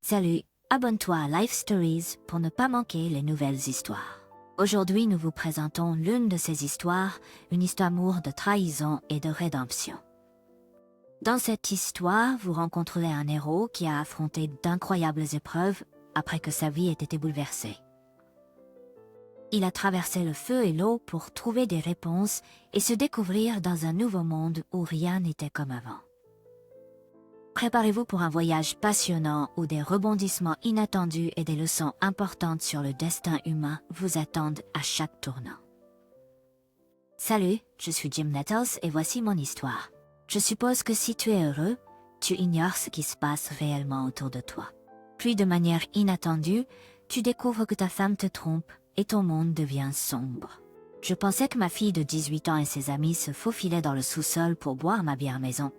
Salut, abonne-toi à Life Stories pour ne pas manquer les nouvelles histoires. Aujourd'hui, nous vous présentons l'une de ces histoires, une histoire d'amour, de trahison et de rédemption. Dans cette histoire, vous rencontrerez un héros qui a affronté d'incroyables épreuves après que sa vie ait été bouleversée. Il a traversé le feu et l'eau pour trouver des réponses et se découvrir dans un nouveau monde où rien n'était comme avant. Préparez-vous pour un voyage passionnant où des rebondissements inattendus et des leçons importantes sur le destin humain vous attendent à chaque tournant. Salut, je suis Jim Nettles et voici mon histoire. Je suppose que si tu es heureux, tu ignores ce qui se passe réellement autour de toi. Puis de manière inattendue, tu découvres que ta femme te trompe et ton monde devient sombre. Je pensais que ma fille de 18 ans et ses amis se faufilaient dans le sous-sol pour boire ma bière maison.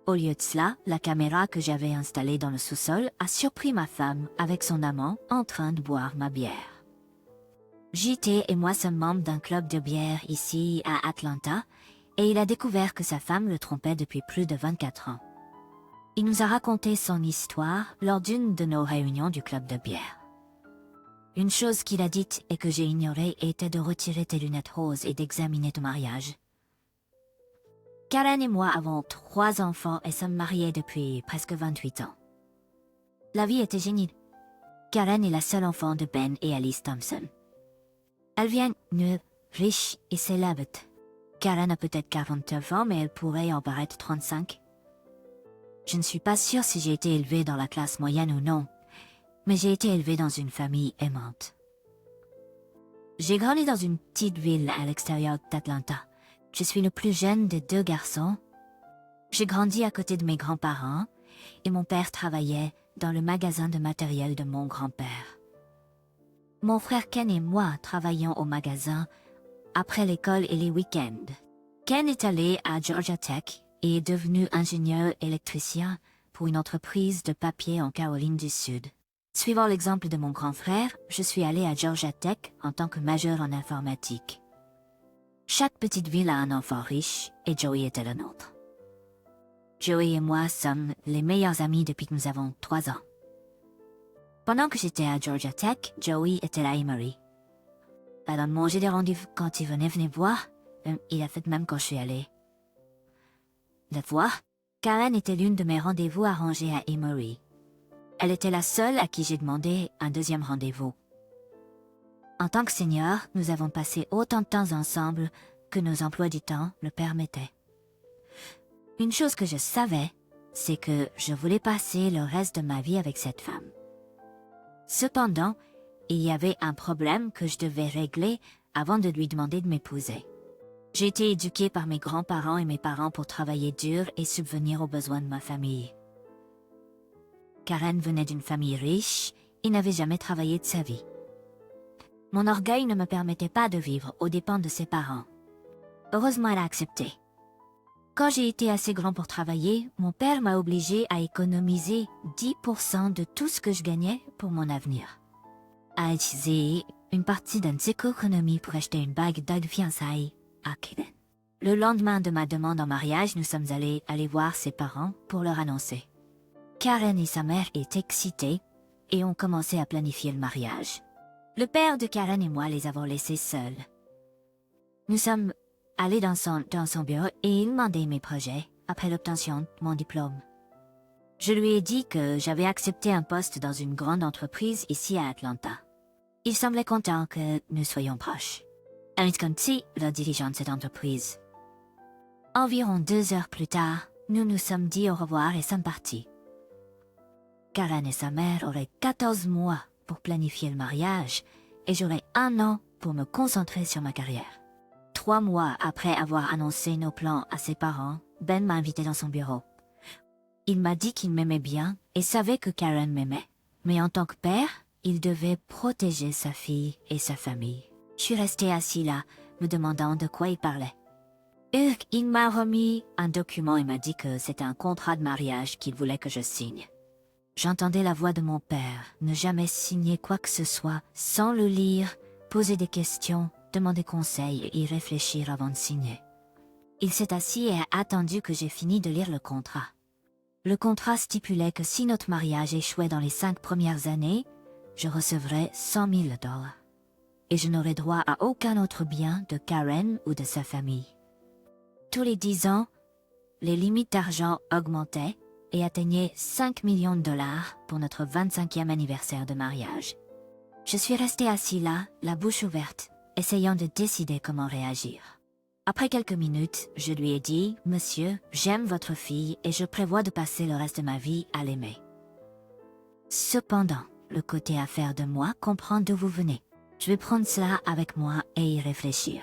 Au lieu de cela, la caméra que j'avais installée dans le sous-sol a surpris ma femme avec son amant en train de boire ma bière. JT et moi sommes membres d'un club de bière ici à Atlanta et il a découvert que sa femme le trompait depuis plus de 24 ans. Il nous a raconté son histoire lors d'une de nos réunions du club de bière. Une chose qu'il a dite et que j'ai ignorée était de retirer tes lunettes roses et d'examiner ton mariage. Karen et moi avons 3 enfants et sommes mariés depuis presque 28 ans. La vie était géniale. Karen est la seule enfant de Ben et Alice Thompson. Elle vient de riche et célèbre. Karen a peut-être 49 ans, mais elle pourrait en paraître 35. Je ne suis pas sûre si j'ai été élevée dans la classe moyenne ou non, mais j'ai été élevée dans une famille aimante. J'ai grandi dans une petite ville à l'extérieur d'Atlanta. Je suis le plus jeune des 2 garçons. J'ai grandi à côté de mes grands-parents et mon père travaillait dans le magasin de matériel de mon grand-père. Mon frère Ken et moi travaillions au magasin après l'école et les week-ends. Ken est allé à Georgia Tech et est devenu ingénieur électricien pour une entreprise de papier en Caroline du Sud. Suivant l'exemple de mon grand frère, je suis allé à Georgia Tech en tant que majeur en informatique. Chaque petite ville a un enfant riche, et Joey était le nôtre. Joey et moi sommes les meilleurs amis depuis que nous avons 3 ans. Pendant que j'étais à Georgia Tech, Joey était à Emory. Elle a mangé des rendez-vous quand il venait voir, il a fait même quand je suis allée. La fois, Karen était l'une de mes rendez-vous arrangés à Emory. Elle était la seule à qui j'ai demandé un deuxième rendez-vous. En tant que senior, nous avons passé autant de temps ensemble que nos emplois du temps le permettaient. Une chose que je savais, c'est que je voulais passer le reste de ma vie avec cette femme. Cependant, il y avait un problème que je devais régler avant de lui demander de m'épouser. J'ai été éduquée par mes grands-parents et mes parents pour travailler dur et subvenir aux besoins de ma famille. Karen venait d'une famille riche et n'avait jamais travaillé de sa vie. Mon orgueil ne me permettait pas de vivre aux dépens de ses parents. Heureusement, elle a accepté. Quand j'ai été assez grand pour travailler, mon père m'a obligé à économiser 10% de tout ce que je gagnais pour mon avenir. À utiliser une partie de ses économies pour acheter une bague de fiançailles à Karen. Le lendemain de ma demande en mariage, nous sommes allés voir ses parents pour leur annoncer. Karen et sa mère étaient excités et ont commencé à planifier le mariage. Le père de Karen et moi les avons laissés seuls. Nous sommes allés dans son bureau et il demandait mes projets après l'obtention de mon diplôme. Je lui ai dit que j'avais accepté un poste dans une grande entreprise ici à Atlanta. Il semblait content que nous soyons proches. Elle est comme si le dirigeant de cette entreprise. Environ 2 heures plus tard, nous nous sommes dit au revoir et sommes partis. Karen et sa mère auraient 14 mois pour planifier le mariage et j'aurais 1 an pour me concentrer sur ma carrière. 3 mois après avoir annoncé nos plans à ses parents, Ben m'a invité dans son bureau. Il m'a dit qu'il m'aimait bien et savait que Karen m'aimait. Mais en tant que père, il devait protéger sa fille et sa famille. Je suis restée assis là, me demandant de quoi il parlait. Il m'a remis un document et m'a dit que c'était un contrat de mariage qu'il voulait que je signe. J'entendais la voix de mon père, ne jamais signer quoi que ce soit, sans le lire, poser des questions, demander conseil et y réfléchir avant de signer. Il s'est assis et a attendu que j'ai fini de lire le contrat. Le contrat stipulait que si notre mariage échouait dans les 5 premières années, je recevrais 100 000 $. Et je n'aurais droit à aucun autre bien de Karen ou de sa famille. Tous les 10 ans, les limites d'argent augmentaient et atteignaient 5 millions de dollars pour notre 25e anniversaire de mariage. Je suis restée assis là, la bouche ouverte, essayant de décider comment réagir. Après quelques minutes, je lui ai dit « Monsieur, j'aime votre fille et je prévois de passer le reste de ma vie à l'aimer. Cependant, le côté affaire de moi comprend d'où vous venez. Je vais prendre cela avec moi et y réfléchir. »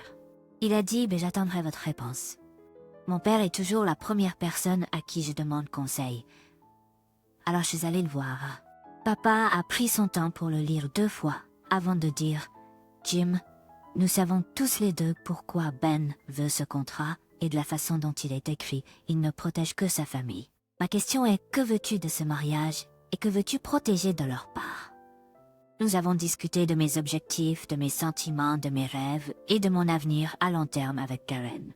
Il a dit « J'attendrai votre réponse. » Mon père est toujours la première personne à qui je demande conseil. Alors je suis allée le voir. Papa a pris son temps pour le lire 2 fois avant de dire « Jim, nous savons tous les deux pourquoi Ben veut ce contrat et de la façon dont il est écrit, il ne protège que sa famille. Ma question est, que veux-tu de ce mariage et que veux-tu protéger de leur part? » Nous avons discuté de mes objectifs, de mes sentiments, de mes rêves et de mon avenir à long terme avec Karen.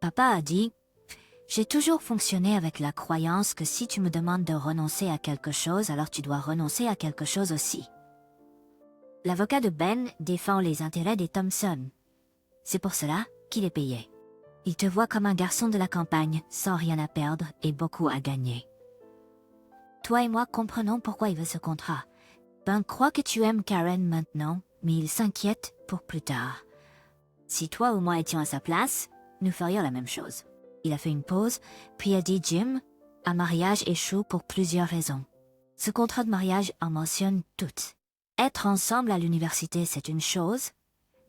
Papa a dit « J'ai toujours fonctionné avec la croyance que si tu me demandes de renoncer à quelque chose, alors tu dois renoncer à quelque chose aussi. » L'avocat de Ben défend les intérêts des Thompson. C'est pour cela qu'il est payé. Il te voit comme un garçon de la campagne, sans rien à perdre et beaucoup à gagner. Toi et moi comprenons pourquoi il veut ce contrat. Ben croit que tu aimes Karen maintenant, mais il s'inquiète pour plus tard. Si toi ou moi étions à sa place, nous ferions la même chose. Il a fait une pause, puis a dit « Jim, un mariage échoue pour plusieurs raisons. Ce contrat de mariage en mentionne toutes. Être ensemble à l'université, c'est une chose,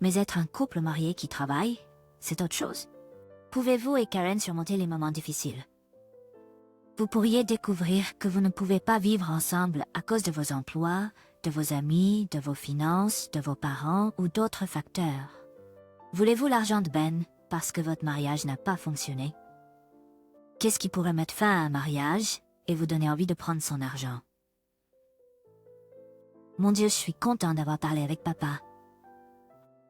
mais être un couple marié qui travaille, c'est autre chose. Pouvez-vous et Karen surmonter les moments difficiles? Vous pourriez découvrir que vous ne pouvez pas vivre ensemble à cause de vos emplois, de vos amis, de vos finances, de vos parents ou d'autres facteurs. Voulez-vous l'argent de Ben parce que votre mariage n'a pas fonctionné? Qu'est-ce qui pourrait mettre fin à un mariage et vous donner envie de prendre son argent? Mon Dieu, je suis content d'avoir parlé avec papa.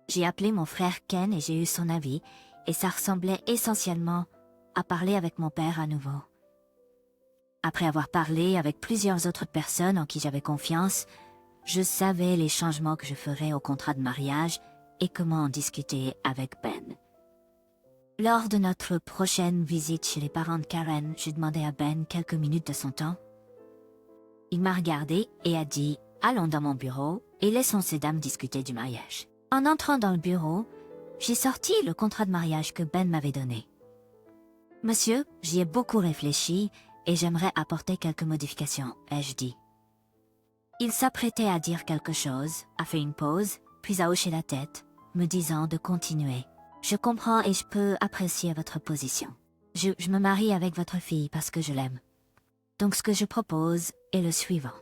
J'ai appelé mon frère Ken et j'ai eu son avis, et ça ressemblait essentiellement à parler avec mon père à nouveau. Après avoir parlé avec plusieurs autres personnes en qui j'avais confiance, je savais les changements que je ferais au contrat de mariage et comment en discuter avec Ben. Lors de notre prochaine visite chez les parents de Karen, j'ai demandé à Ben quelques minutes de son temps. Il m'a regardé et a dit « Allons dans mon bureau et laissons ces dames discuter du mariage. » En entrant dans le bureau, j'ai sorti le contrat de mariage que Ben m'avait donné. « Monsieur, j'y ai beaucoup réfléchi et j'aimerais apporter quelques modifications, ai-je dit. » Il s'apprêtait à dire quelque chose, a fait une pause, puis a hoché la tête, me disant de continuer. « Je comprends et je peux apprécier votre position. Je me marie avec votre fille parce que je l'aime. Donc ce que je propose est le suivant.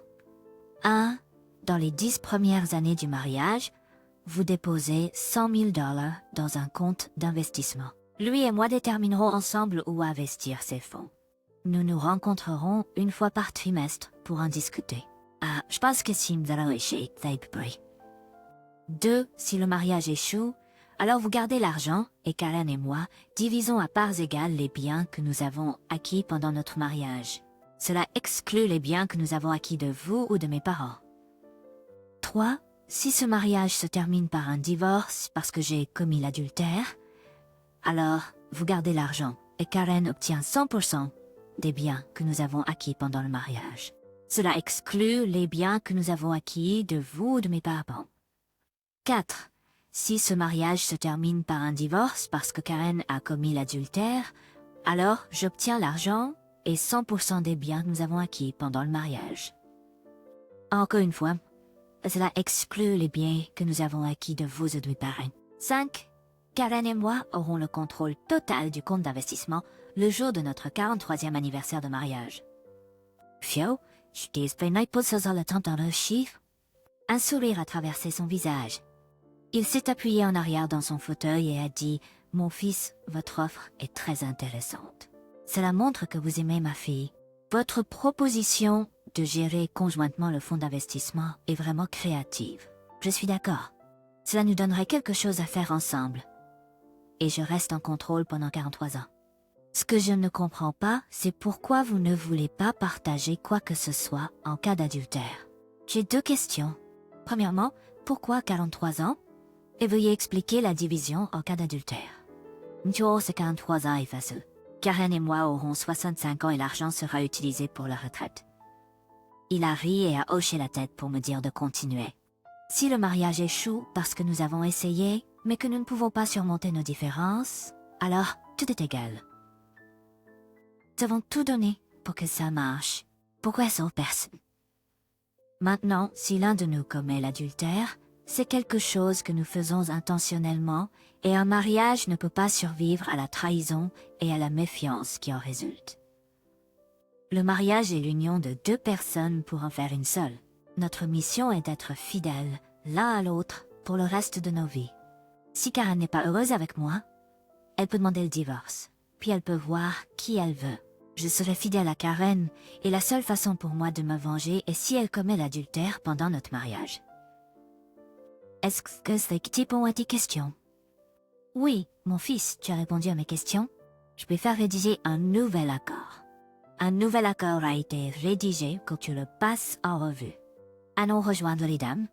1. Dans les 10 premières années du mariage, vous déposez 100 000 $ dans un compte d'investissement. Lui et moi déterminerons ensemble où investir ces fonds. Nous nous rencontrerons une fois par trimestre pour en discuter. Je pense que si nous allons échouer, ça y peut. 2. Si le mariage échoue, alors vous gardez l'argent et Karen et moi divisons à parts égales les biens que nous avons acquis pendant notre mariage. Cela exclut les biens que nous avons acquis de vous ou de mes parents. 3. Si ce mariage se termine par un divorce parce que j'ai commis l'adultère, alors vous gardez l'argent et Karen obtient 100% des biens que nous avons acquis pendant le mariage. Cela exclut les biens que nous avons acquis de vous ou de mes parents. 4. Si ce mariage se termine par un divorce parce que Karen a commis l'adultère, alors j'obtiens l'argent et 100% des biens que nous avons acquis pendant le mariage. Encore une fois, cela exclut les biens que nous avons acquis de vous et de mes parents. 5. Karen et moi aurons le contrôle total du compte d'investissement le jour de notre 43e anniversaire de mariage. Fio, je t'ai expliqué pour ça le temps dans le chiffre. Un sourire a traversé son visage. Il s'est appuyé en arrière dans son fauteuil et a dit « Mon fils, votre offre est très intéressante. Cela montre que vous aimez ma fille. Votre proposition de gérer conjointement le fonds d'investissement est vraiment créative. Je suis d'accord. Cela nous donnerait quelque chose à faire ensemble. Et je reste en contrôle pendant 43 ans. Ce que je ne comprends pas, c'est pourquoi vous ne voulez pas partager quoi que ce soit en cas d'adultère. J'ai deux questions. Premièrement, pourquoi 43 ans? Et veuillez expliquer la division en cas d'adultère. Mtuo, c'est 43 ans et facile. Karen et moi aurons 65 ans et l'argent sera utilisé pour la retraite. Il a ri et a hoché la tête pour me dire de continuer. Si le mariage échoue parce que nous avons essayé, mais que nous ne pouvons pas surmonter nos différences, alors tout est égal. Nous avons tout donné pour que ça marche. Pourquoi sauve personne? Maintenant, si l'un de nous commet l'adultère, c'est quelque chose que nous faisons intentionnellement et un mariage ne peut pas survivre à la trahison et à la méfiance qui en résultent. Le mariage est l'union de deux personnes pour en faire une seule. Notre mission est d'être fidèles l'un à l'autre pour le reste de nos vies. Si Karen n'est pas heureuse avec moi, elle peut demander le divorce, puis elle peut voir qui elle veut. Je serai fidèle à Karen et la seule façon pour moi de me venger est si elle commet l'adultère pendant notre mariage. Est-ce que ces types ont été questions? Oui, mon fils, tu as répondu à mes questions. Je peux faire rédiger un nouvel accord. Un nouvel accord a été rédigé quand tu le passes en revue. Allons rejoindre les dames.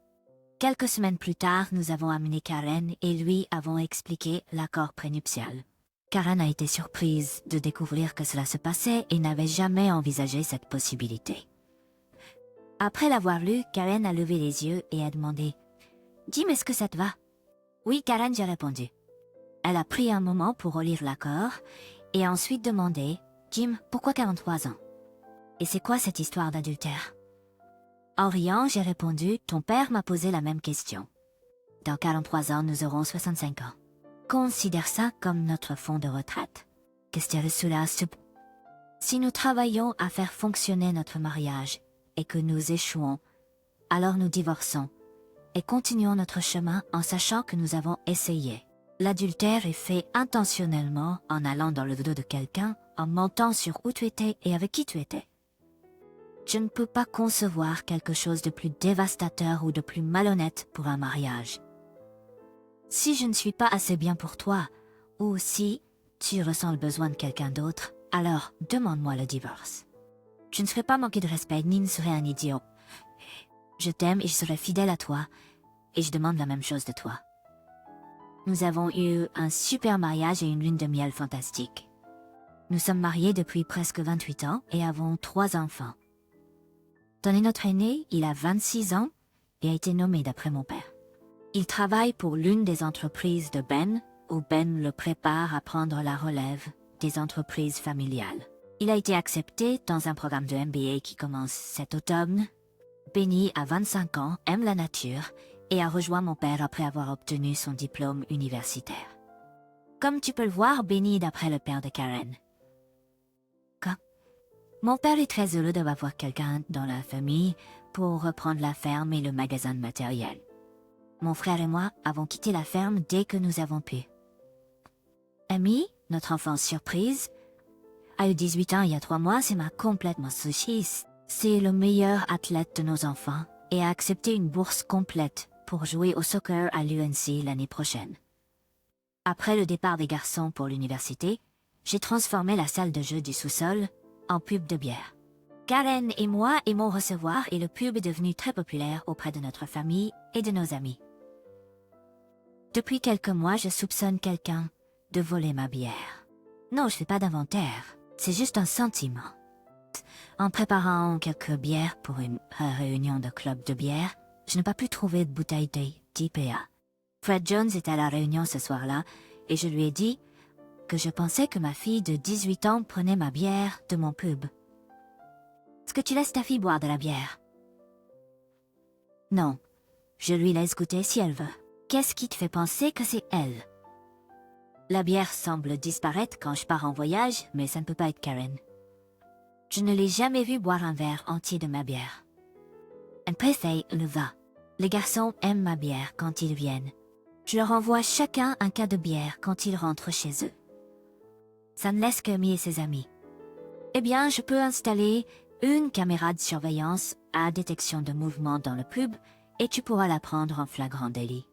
Quelques semaines plus tard, nous avons amené Karen et lui avons expliqué l'accord prénuptial. Karen a été surprise de découvrir que cela se passait et n'avait jamais envisagé cette possibilité. Après l'avoir lu, Karen a levé les yeux et a demandé « Jim, est-ce que ça te va ?» « Oui, Karen, j'ai répondu. Elle a pris un moment pour relire l'accord et a ensuite demandé « Jim, pourquoi 43 ans? Et c'est quoi cette histoire d'adultère ?» En riant, j'ai répondu « Ton père m'a posé la même question. Dans 43 ans, nous aurons 65 ans. Considère ça comme notre fonds de retraite. Si nous travaillons à faire fonctionner notre mariage et que nous échouons, alors nous divorçons et continuons notre chemin en sachant que nous avons essayé. L'adultère est fait intentionnellement en allant dans le dos de quelqu'un, en mentant sur où tu étais et avec qui tu étais. Je ne peux pas concevoir quelque chose de plus dévastateur ou de plus malhonnête pour un mariage. Si je ne suis pas assez bien pour toi, ou si tu ressens le besoin de quelqu'un d'autre, alors demande-moi le divorce. Je ne serai pas manqué de respect ni ne serai un idiot. Je t'aime et je serai fidèle à toi, et je demande la même chose de toi. Nous avons eu un super mariage et une lune de miel fantastique. Nous sommes mariés depuis presque 28 ans et avons 3 enfants. Ton est notre aîné, il a 26 ans et a été nommé d'après mon père. Il travaille pour l'une des entreprises de Ben, où Ben le prépare à prendre la relève des entreprises familiales. Il a été accepté dans un programme de MBA qui commence cet automne. Benny a 25 ans, aime la nature et a rejoint mon père après avoir obtenu son diplôme universitaire. Comme tu peux le voir, Benny est d'après le père de Karen. Mon père est très heureux d'avoir quelqu'un dans la famille pour reprendre la ferme et le magasin de matériel. Mon frère et moi avons quitté la ferme dès que nous avons pu. Amy, notre enfant surprise, a eu 18 ans il y a 3 mois, c'est m'a complètement sushi. C'est le meilleur athlète de nos enfants et a accepté une bourse complète pour jouer au soccer à l'UNC l'année prochaine. Après le départ des garçons pour l'université, j'ai transformé la salle de jeu du sous-sol en pub de bière. Karen et moi aimons recevoir et le pub est devenu très populaire auprès de notre famille et de nos amis. Depuis quelques mois, je soupçonne quelqu'un de voler ma bière. Non, je fais pas d'inventaire, c'est juste un sentiment. En préparant quelques bières pour une réunion de club de bière, je n'ai pas pu trouver de bouteille d'IPA. Fred Jones est à la réunion ce soir-là et je lui ai dit que je pensais que ma fille de 18 ans prenait ma bière de mon pub. Est-ce que tu laisses ta fille boire de la bière? Non, je lui laisse goûter si elle veut. Qu'est-ce qui te fait penser que c'est elle? La bière semble disparaître quand je pars en voyage, mais ça ne peut pas être Karen. Je ne l'ai jamais vue boire un verre entier de ma bière. Elle préfère le vin. Les garçons aiment ma bière quand ils viennent. Je leur envoie chacun un cas de bière quand ils rentrent chez eux. Ça ne laisse qu'Amy et ses amis. Eh bien, je peux installer une caméra de surveillance à détection de mouvement dans le pub et tu pourras la prendre en flagrant délit.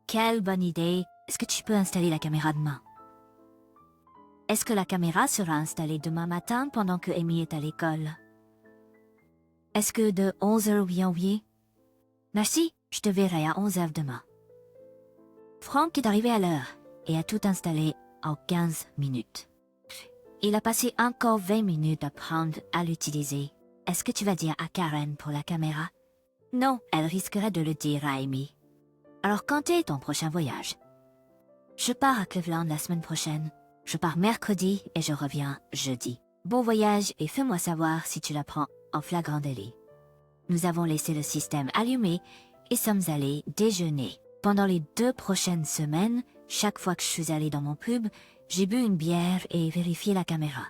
Quelle bonne idée! Est-ce que tu peux installer la caméra demain? Est-ce que la caméra sera installée demain matin pendant que Amy est à l'école? Est-ce que de 11h oui? Merci, je te verrai à 11h demain. Frank est arrivé à l'heure et a tout installé en 15 minutes. Il a passé encore 20 minutes à apprendre à l'utiliser. Est-ce que tu vas dire à Karen pour la caméra? Non, elle risquerait de le dire à Amy. Alors quand est ton prochain voyage? Je pars à Cleveland la semaine prochaine. Je pars mercredi et je reviens jeudi. Bon voyage et fais-moi savoir si tu la prends en flagrant délit. Nous avons laissé le système allumé et sommes allés déjeuner. Pendant les 2 prochaines semaines, chaque fois que je suis allée dans mon pub, j'ai bu une bière et vérifié la caméra.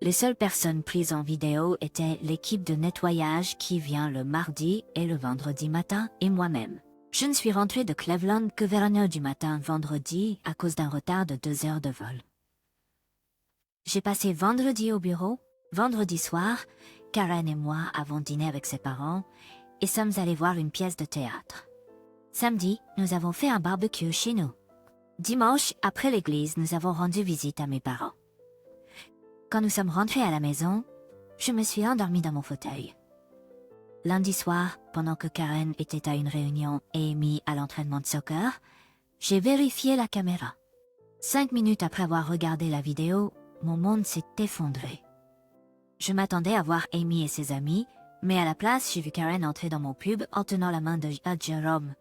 Les seules personnes prises en vidéo étaient l'équipe de nettoyage qui vient le mardi et le vendredi matin et moi-même. Je ne suis rentrée de Cleveland que vers 1h du matin vendredi à cause d'un retard de 2 heures de vol. J'ai passé vendredi au bureau. Vendredi soir, Karen et moi avons dîné avec ses parents et sommes allés voir une pièce de théâtre. Samedi, nous avons fait un barbecue chez nous. Dimanche, après l'église, nous avons rendu visite à mes parents. Quand nous sommes rentrés à la maison, je me suis endormie dans mon fauteuil. Lundi soir, pendant que Karen était à une réunion et Amy à l'entraînement de soccer, j'ai vérifié la caméra. 5 minutes après avoir regardé la vidéo, mon monde s'est effondré. Je m'attendais à voir Amy et ses amis, mais à la place, j'ai vu Karen entrer dans mon pub en tenant la main de Jérôme.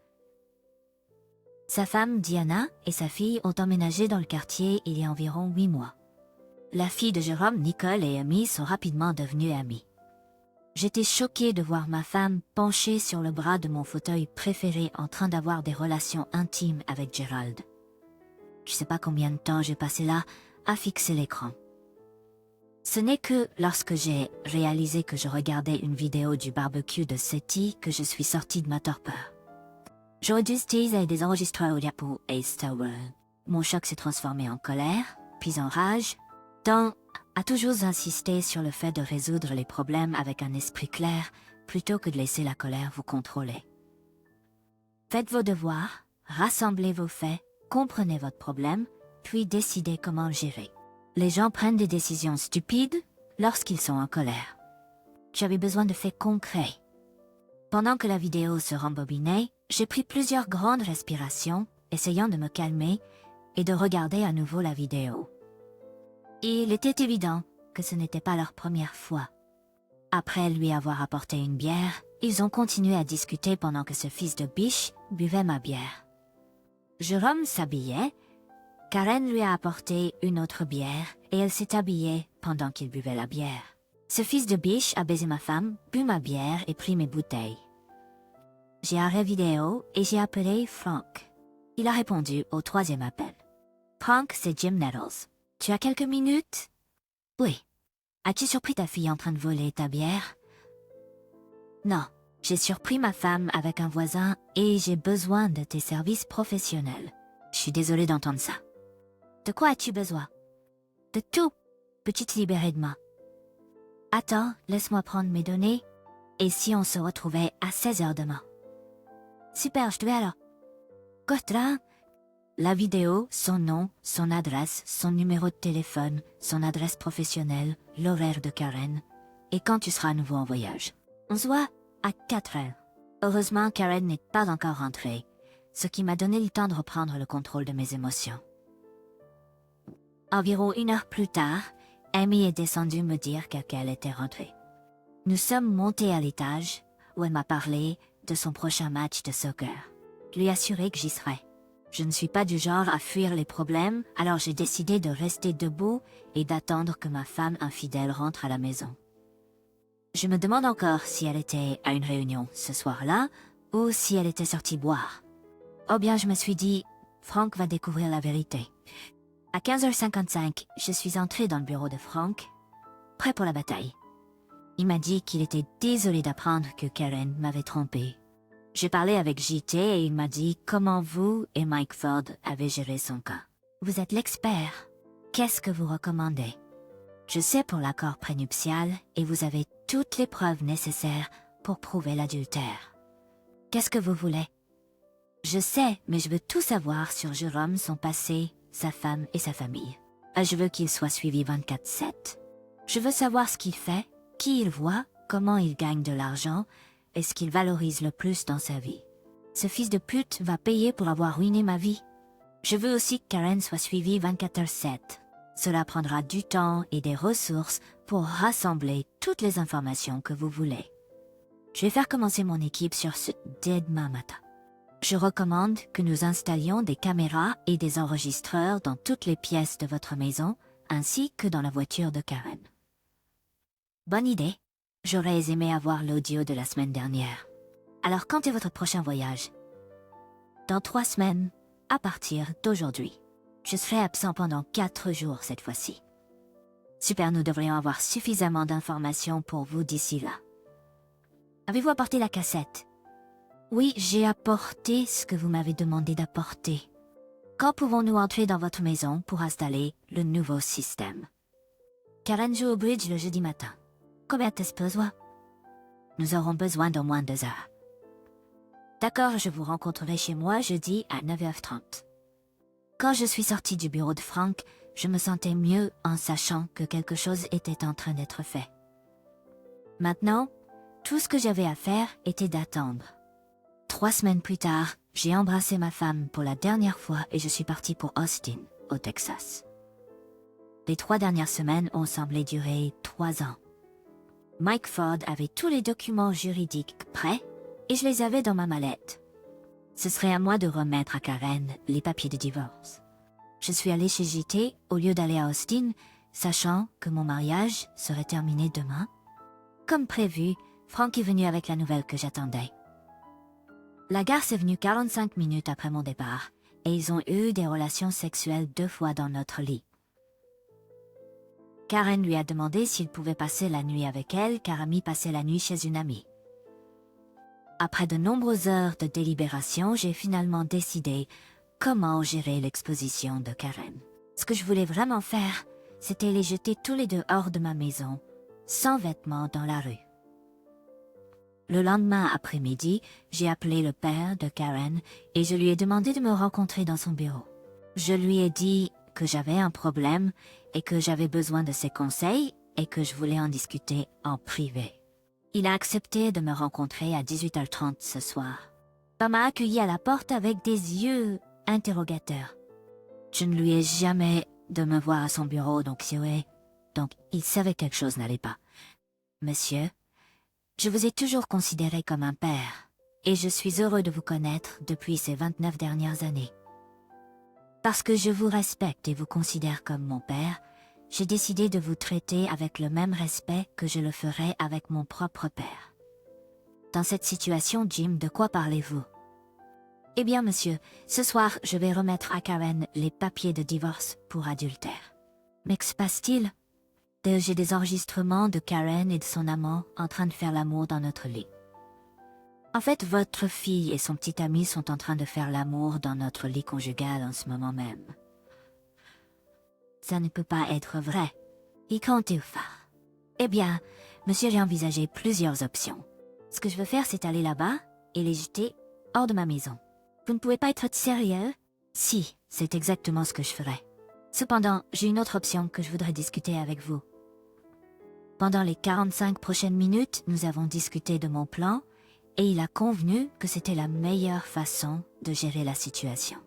Sa femme, Diana, et sa fille ont emménagé dans le quartier il y a environ 8 mois. La fille de Jérôme, Nicole et Amy sont rapidement devenues amies. J'étais choquée de voir ma femme penchée sur le bras de mon fauteuil préféré en train d'avoir des relations intimes avec Gérald. Je sais pas combien de temps j'ai passé là à fixer l'écran. Ce n'est que lorsque j'ai réalisé que je regardais une vidéo du barbecue de Seti que je suis sortie de ma torpeur. J'aurais dû utiliser des enregistreurs audio et Stower. Mon choc s'est transformé en colère, puis en rage. Dan a toujours insisté sur le fait de résoudre les problèmes avec un esprit clair plutôt que de laisser la colère vous contrôler. Faites vos devoirs, rassemblez vos faits, comprenez votre problème, puis décidez comment le gérer. Les gens prennent des décisions stupides lorsqu'ils sont en colère. J'avais besoin de faits concrets. Pendant que la vidéo se rembobinait, j'ai pris plusieurs grandes respirations, essayant de me calmer et de regarder à nouveau la vidéo. Il était évident que ce n'était pas leur première fois. Après lui avoir apporté une bière, ils ont continué à discuter pendant que ce fils de biche buvait ma bière. Jérôme s'habillait, Karen lui a apporté une autre bière et elle s'est habillée pendant qu'il buvait la bière. Ce fils de biche a baisé ma femme, bu ma bière et pris mes bouteilles. J'ai arrêté vidéo et j'ai appelé Frank. Il a répondu au 3e appel. Frank, c'est Jim Nettles. Tu as quelques minutes? Oui. As-tu surpris ta fille en train de voler ta bière? Non. J'ai surpris ma femme avec un voisin et j'ai besoin de tes services professionnels. Je suis désolée d'entendre ça. De quoi as-tu besoin? De tout. Peux-tu te libérer de moi? Attends, laisse-moi prendre mes données. Et si on se retrouvait à 16h demain? Super, je te vais alors. Costa, la vidéo, son nom, son adresse, son numéro de téléphone, son adresse professionnelle, l'horaire de Karen, et quand tu seras à nouveau en voyage. On se voit à 4h. Heureusement, Karen n'est pas encore rentrée, ce qui m'a donné le temps de reprendre le contrôle de mes émotions. Environ 1 heure plus tard, Amy est descendue me dire qu'elle était rentrée. Nous sommes montés à l'étage, où elle m'a parlé de son prochain match de soccer. Je lui ai assuré que j'y serais. Je ne suis pas du genre à fuir les problèmes, alors j'ai décidé de rester debout et d'attendre que ma femme infidèle rentre à la maison. Je me demande encore si elle était à une réunion ce soir-là ou si elle était sortie boire. Oh bien, je me suis dit, Frank va découvrir la vérité. À 15h55, je suis entrée dans le bureau de Frank, prêt pour la bataille. Il m'a dit qu'il était désolé d'apprendre que Karen m'avait trompé. J'ai parlé avec JT et il m'a dit comment vous et Mike Ford avez géré son cas. Vous êtes l'expert. Qu'est-ce que vous recommandez? Je sais pour l'accord prénuptial et vous avez toutes les preuves nécessaires pour prouver l'adultère. Qu'est-ce que vous voulez? Je sais, mais je veux tout savoir sur Jérôme, son passé, sa femme et sa famille. Je veux qu'il soit suivi 24/7. Je veux savoir ce qu'il fait, qui il voit, comment il gagne de l'argent et ce qu'il valorise le plus dans sa vie. Ce fils de pute va payer pour avoir ruiné ma vie. Je veux aussi que Karen soit suivie 24/7. Cela prendra du temps et des ressources pour rassembler toutes les informations que vous voulez. Je vais faire commencer mon équipe sur ce dès demain matin. Je recommande que nous installions des caméras et des enregistreurs dans toutes les pièces de votre maison, ainsi que dans la voiture de Karen. Bonne idée. J'aurais aimé avoir l'audio de la semaine dernière. Alors quand est votre prochain voyage? Dans 3 semaines, à partir d'aujourd'hui. Je serai absent pendant 4 jours cette fois-ci. Super, nous devrions avoir suffisamment d'informations pour vous d'ici là. Avez-vous apporté la cassette? Oui, j'ai apporté ce que vous m'avez demandé d'apporter. Quand pouvons-nous entrer dans votre maison pour installer le nouveau système? Karen joue au bridge le jeudi matin. Combien t'as besoin? Nous aurons besoin d'au moins 2 heures. D'accord, je vous rencontrerai chez moi jeudi à 9h30. Quand je suis sortie du bureau de Frank, je me sentais mieux en sachant que quelque chose était en train d'être fait. Maintenant, tout ce que j'avais à faire était d'attendre. 3 semaines plus tard, j'ai embrassé ma femme pour la dernière fois et je suis partie pour Austin, au Texas. Les 3 dernières semaines ont semblé durer 3 ans. Mike Ford avait tous les documents juridiques prêts et je les avais dans ma mallette. Ce serait à moi de remettre à Karen les papiers de divorce. Je suis allée chez JT au lieu d'aller à Austin, sachant que mon mariage serait terminé demain. Comme prévu, Frank est venu avec la nouvelle que j'attendais. La garce est venue 45 minutes après mon départ, et ils ont eu des relations sexuelles 2 fois dans notre lit. Karen lui a demandé s'il pouvait passer la nuit avec elle, car Amy passait la nuit chez une amie. Après de nombreuses heures de délibération, j'ai finalement décidé comment gérer l'exposition de Karen. Ce que je voulais vraiment faire, c'était les jeter tous les 2 hors de ma maison, sans vêtements dans la rue. Le lendemain après-midi, j'ai appelé le père de Karen et je lui ai demandé de me rencontrer dans son bureau. Je lui ai dit que j'avais un problème et que j'avais besoin de ses conseils et que je voulais en discuter en privé. Il a accepté de me rencontrer à 18h30 ce soir. Il m'a accueilli à la porte avec des yeux interrogateurs. Je ne lui ai jamais de me voir à son bureau, donc il savait que quelque chose n'allait pas. Monsieur, je vous ai toujours considéré comme un père, et je suis heureux de vous connaître depuis ces 29 dernières années. Parce que je vous respecte et vous considère comme mon père, j'ai décidé de vous traiter avec le même respect que je le ferais avec mon propre père. Dans cette situation, Jim, de quoi parlez-vous? Eh bien, monsieur, ce soir, je vais remettre à Karen les papiers de divorce pour adultère. Mais que se passe-t-il? J'ai des enregistrements de Karen et de son amant en train de faire l'amour dans notre lit. En fait, votre fille et son petit ami sont en train de faire l'amour dans notre lit conjugal en ce moment même. Ça ne peut pas être vrai. Il compte ou faire. Eh bien, monsieur, j'ai envisagé plusieurs options. Ce que je veux faire, c'est aller là-bas et les jeter hors de ma maison. Vous ne pouvez pas être sérieux? Si, c'est exactement ce que je ferais. Cependant, j'ai une autre option que je voudrais discuter avec vous. Pendant les 45 prochaines minutes, nous avons discuté de mon plan et il a convenu que c'était la meilleure façon de gérer la situation.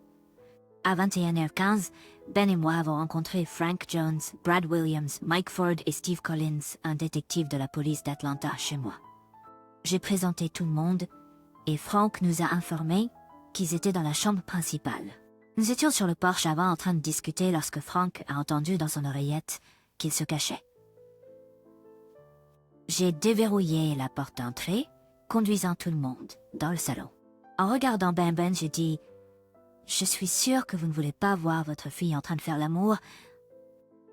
À 21h15, Ben et moi avons rencontré Frank Jones, Brad Williams, Mike Ford et Steve Collins, un détective de la police d'Atlanta, chez moi. J'ai présenté tout le monde et Frank nous a informés qu'ils étaient dans la chambre principale. Nous étions sur le porche avant en train de discuter lorsque Frank a entendu dans son oreillette qu'il se cachait. J'ai déverrouillé la porte d'entrée, conduisant tout le monde dans le salon. En regardant Ben, j'ai dit « Je suis sûre que vous ne voulez pas voir votre fille en train de faire l'amour,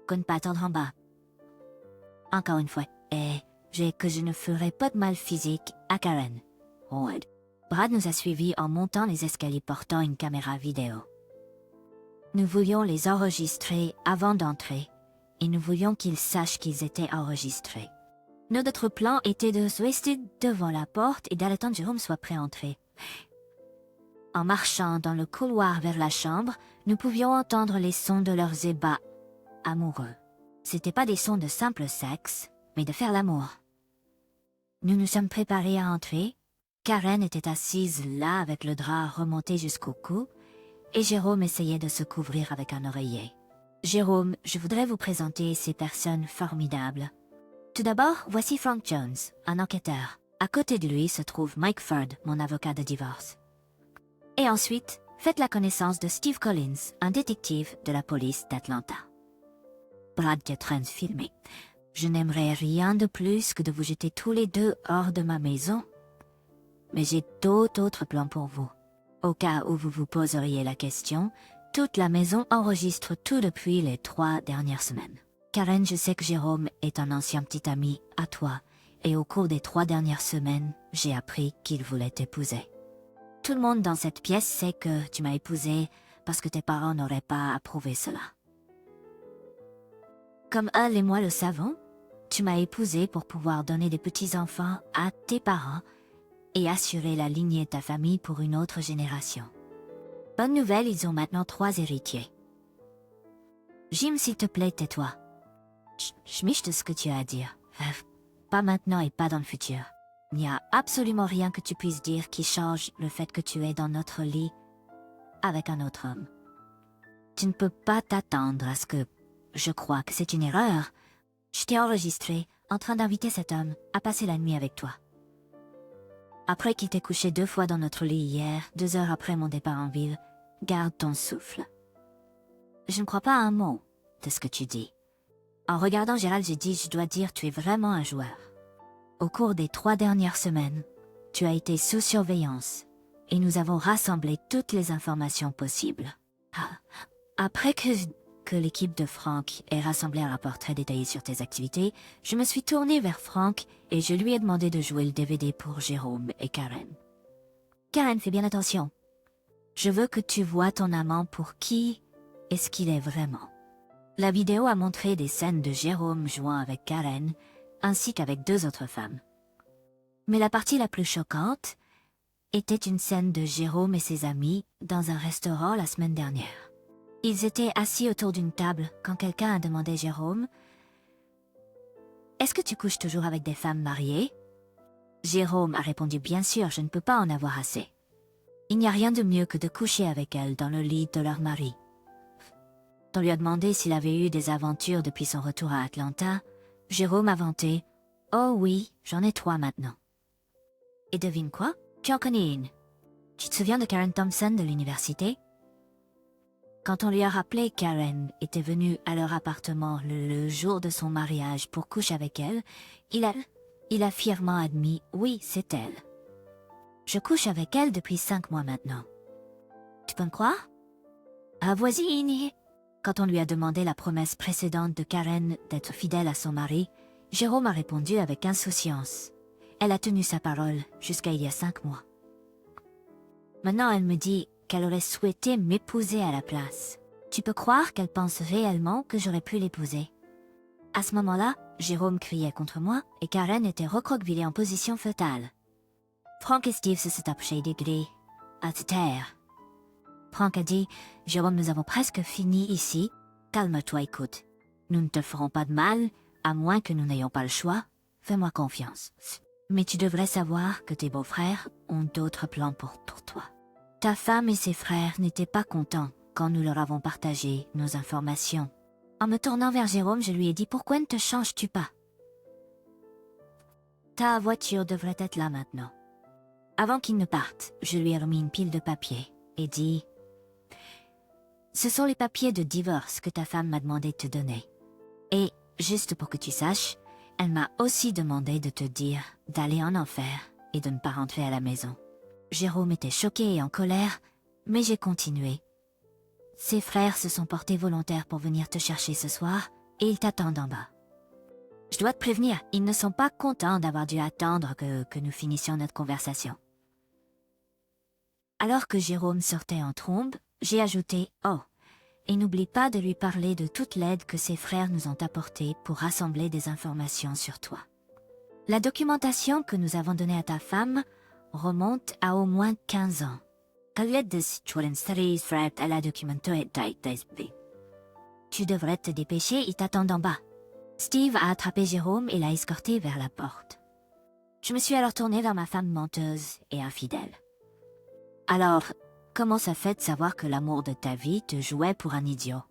qu'on ne pas attendre en bas. Encore une fois, que je ne ferai pas de mal physique à Karen. Howard. » Brad nous a suivis en montant les escaliers portant une caméra vidéo. Nous voulions les enregistrer avant d'entrer et nous voulions qu'ils sachent qu'ils étaient enregistrés. Notre plan était de se rester devant la porte et d'attendre que Jérôme soit prêt à entrer. En marchant dans le couloir vers la chambre, nous pouvions entendre les sons de leurs ébats amoureux. C'était pas des sons de simple sexe, mais de faire l'amour. Nous nous sommes préparés à entrer. Karen était assise là avec le drap remonté jusqu'au cou, et Jérôme essayait de se couvrir avec un oreiller. Jérôme, je voudrais vous présenter ces personnes formidables. Tout d'abord, voici Frank Jones, un enquêteur. À côté de lui se trouve Mike Ford, mon avocat de divorce. Et ensuite, faites la connaissance de Steve Collins, un détective de la police d'Atlanta. Brad Ketrans filmé. Je n'aimerais rien de plus que de vous jeter tous les deux hors de ma maison. Mais j'ai d'autres plans pour vous. Au cas où vous vous poseriez la question, toute la maison enregistre tout depuis les 3 dernières semaines. Karen, je sais que Jérôme est un ancien petit ami à toi, et au cours des 3 dernières semaines, j'ai appris qu'il voulait t'épouser. Tout le monde dans cette pièce sait que tu m'as épousé parce que tes parents n'auraient pas approuvé cela. Comme elle et moi le savons, tu m'as épousé pour pouvoir donner des petits-enfants à tes parents et assurer la lignée de ta famille pour une autre génération. Bonne nouvelle, ils ont maintenant 3 héritiers. Jim, s'il te plaît, tais-toi. Je miche de ce que tu as à dire. Pas maintenant et pas dans le futur. Il n'y a absolument rien que tu puisses dire qui change le fait que tu es dans notre lit avec un autre homme. Tu ne peux pas t'attendre à ce que... Je crois que c'est une erreur. Je t'ai enregistré en train d'inviter cet homme à passer la nuit avec toi. Après qu'il t'ait couché 2 fois dans notre lit hier, 2 heures après mon départ en ville, garde ton souffle. Je ne crois pas à un mot de ce que tu dis. En regardant Gérald, j'ai dit, je dois dire, tu es vraiment un joueur. Au cours des 3 dernières semaines, tu as été sous surveillance et nous avons rassemblé toutes les informations possibles. Après que l'équipe de Frank ait rassemblé un rapport très détaillé sur tes activités, je me suis tournée vers Frank et je lui ai demandé de jouer le DVD pour Jérôme et Karen. Karen, fais bien attention. Je veux que tu vois ton amant pour qui et ce qu'il est vraiment. La vidéo a montré des scènes de Jérôme jouant avec Karen, ainsi qu'avec 2 autres femmes. Mais la partie la plus choquante était une scène de Jérôme et ses amis dans un restaurant la semaine dernière. Ils étaient assis autour d'une table quand quelqu'un a demandé à Jérôme « Est-ce que tu couches toujours avec des femmes mariées ?» Jérôme a répondu « Bien sûr, je ne peux pas en avoir assez. Il n'y a rien de mieux que de coucher avec elles dans le lit de leur mari. » On lui a demandé s'il avait eu des aventures depuis son retour à Atlanta. Jérôme a vanté « Oh oui, j'en ai 3 maintenant. » Et devine quoi? Tu en connais une. Tu te souviens de Karen Thompson de l'université? Quand on lui a rappelé que Karen était venue à leur appartement le jour de son mariage pour coucher avec elle, il a fièrement admis « Oui, c'est elle. Je couche avec elle depuis 5 mois maintenant. » Tu peux me croire? Ah, voisine! Quand on lui a demandé la promesse précédente de Karen d'être fidèle à son mari, Jérôme a répondu avec insouciance. Elle a tenu sa parole jusqu'à il y a 5 mois. Maintenant, elle me dit qu'elle aurait souhaité m'épouser à la place. Tu peux croire qu'elle pense réellement que j'aurais pu l'épouser? À ce moment-là, Jérôme criait contre moi et Karen était recroquevillée en position fœtale. Frank et Steve se sont approchés des grilles, à se taire. Frank a dit « Jérôme, nous avons presque fini ici. Calme-toi, écoute. Nous ne te ferons pas de mal, à moins que nous n'ayons pas le choix. Fais-moi confiance. Mais tu devrais savoir que tes beaux-frères ont d'autres plans pour toi. Ta femme et ses frères n'étaient pas contents quand nous leur avons partagé nos informations. » En me tournant vers Jérôme, je lui ai dit « Pourquoi ne te changes-tu pas? Ta voiture devrait être là maintenant. » Avant qu'il ne parte, je lui ai remis une pile de papiers et dit « Ce sont les papiers de divorce que ta femme m'a demandé de te donner. Et, juste pour que tu saches, elle m'a aussi demandé de te dire d'aller en enfer et de ne pas rentrer à la maison. » Jérôme était choqué et en colère, mais j'ai continué. « Ses frères se sont portés volontaires pour venir te chercher ce soir et ils t'attendent en bas. Je dois te prévenir, ils ne sont pas contents d'avoir dû attendre que nous finissions notre conversation. » Alors que Jérôme sortait en trombe, j'ai ajouté « Oh, et n'oublie pas de lui parler de toute l'aide que ses frères nous ont apportée pour rassembler des informations sur toi. La documentation que nous avons donnée à ta femme remonte à au moins 15 ans. Tu Tu devrais te dépêcher, ils t'attendent en bas. Steve a attrapé Jérôme et l'a escorté vers la porte. Je me suis alors tournée vers ma femme menteuse et infidèle. Alors, comment ça fait de savoir que l'amour de ta vie te jouait pour un idiot?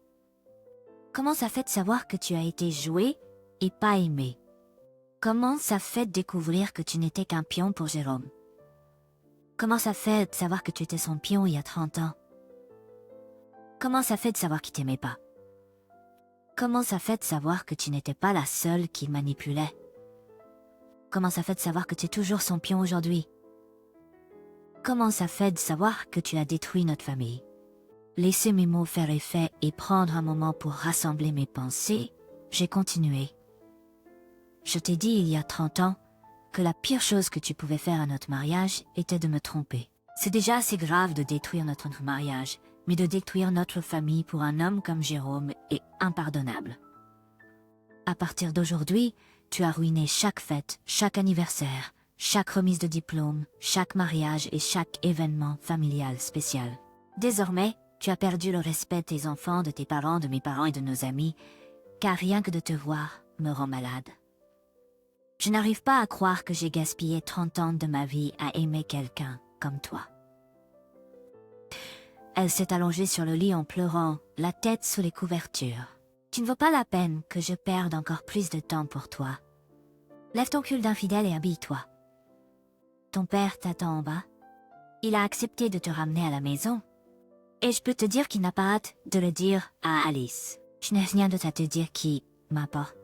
Comment ça fait de savoir que tu as été joué et pas aimé? Comment ça fait de découvrir que tu n'étais qu'un pion pour Jérôme? Comment ça fait de savoir que tu étais son pion il y a 30 ans? Comment ça fait de savoir qu'il t'aimait pas? Comment ça fait de savoir que tu n'étais pas la seule qu'il manipulait? Comment ça fait de savoir que tu es toujours son pion aujourd'hui? Comment ça fait de savoir que tu as détruit notre famille? Laisser mes mots faire effet et prendre un moment pour rassembler mes pensées, j'ai continué. Je t'ai dit il y a 30 ans que la pire chose que tu pouvais faire à notre mariage était de me tromper. C'est déjà assez grave de détruire notre mariage, mais de détruire notre famille pour un homme comme Jérôme est impardonnable. À partir d'aujourd'hui, tu as ruiné chaque fête, chaque anniversaire, chaque remise de diplôme, chaque mariage et chaque événement familial spécial. Désormais, tu as perdu le respect de tes enfants, de tes parents, de mes parents et de nos amis, car rien que de te voir me rend malade. Je n'arrive pas à croire que j'ai gaspillé 30 ans de ma vie à aimer quelqu'un comme toi. Elle s'est allongée sur le lit en pleurant, la tête sous les couvertures. Tu ne vaut pas la peine que je perde encore plus de temps pour toi. Lève ton cul d'infidèle et habille-toi. Ton père t'attend en bas. Il a accepté de te ramener à la maison. Et je peux te dire qu'il n'a pas hâte de le dire à Alice. Je n'ai rien d'autre à te dire qui m'importe.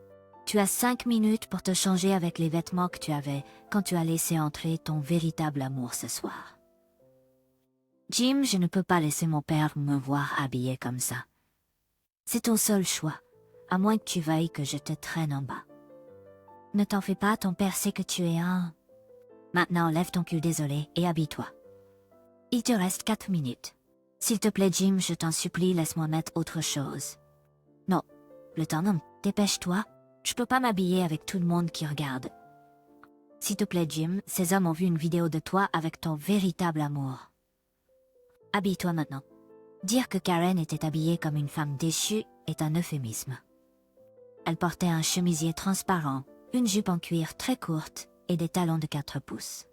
Tu as 5 minutes pour te changer avec les vêtements que tu avais quand tu as laissé entrer ton véritable amour ce soir. Jim, je ne peux pas laisser mon père me voir habillé comme ça. C'est ton seul choix, à moins que tu veuilles que je te traîne en bas. Ne t'en fais pas, ton père sait que tu es un... Maintenant, lève ton cul désolé et habille-toi. Il te reste 4 minutes. S'il te plaît, Jim, je t'en supplie, laisse-moi mettre autre chose. Non, le temps non, dépêche-toi. Je peux pas m'habiller avec tout le monde qui regarde. S'il te plaît, Jim, ces hommes ont vu une vidéo de toi avec ton véritable amour. Habille-toi maintenant. Dire que Karen était habillée comme une femme déchue est un euphémisme. Elle portait un chemisier transparent, une jupe en cuir très courte et des talons de 4 pouces.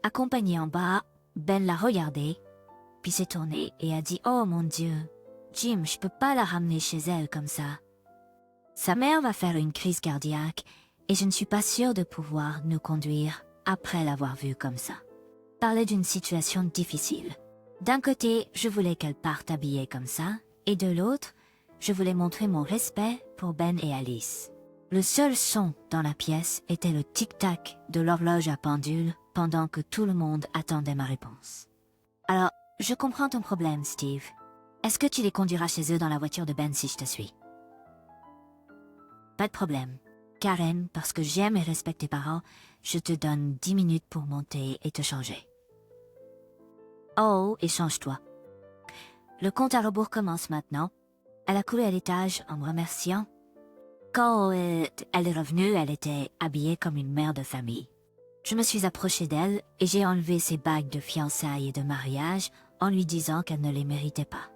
Accompagnée en bas, Ben l'a regardée, puis s'est tournée et a dit « Oh mon Dieu, Jim, je peux pas la ramener chez elle comme ça. Sa mère va faire une crise cardiaque et je ne suis pas sûre de pouvoir nous conduire après l'avoir vue comme ça. » Parlait d'une situation difficile. D'un côté, je voulais qu'elle parte habillée comme ça, et de l'autre, je voulais montrer mon respect pour Ben et Alice. Le seul son dans la pièce était le tic-tac de l'horloge à pendule pendant que tout le monde attendait ma réponse. Alors, je comprends ton problème, Steve. Est-ce que tu les conduiras chez eux dans la voiture de Ben si je te suis? Pas de problème. Karen, parce que j'aime et respecte tes parents, je te donne 10 minutes pour monter et te changer. Oh, et change-toi. Le compte à rebours commence maintenant. Elle a couru à l'étage en me remerciant. Quand elle est revenue, elle était habillée comme une mère de famille. Je me suis approchée d'elle et j'ai enlevé ses bagues de fiançailles et de mariage en lui disant qu'elle ne les méritait pas.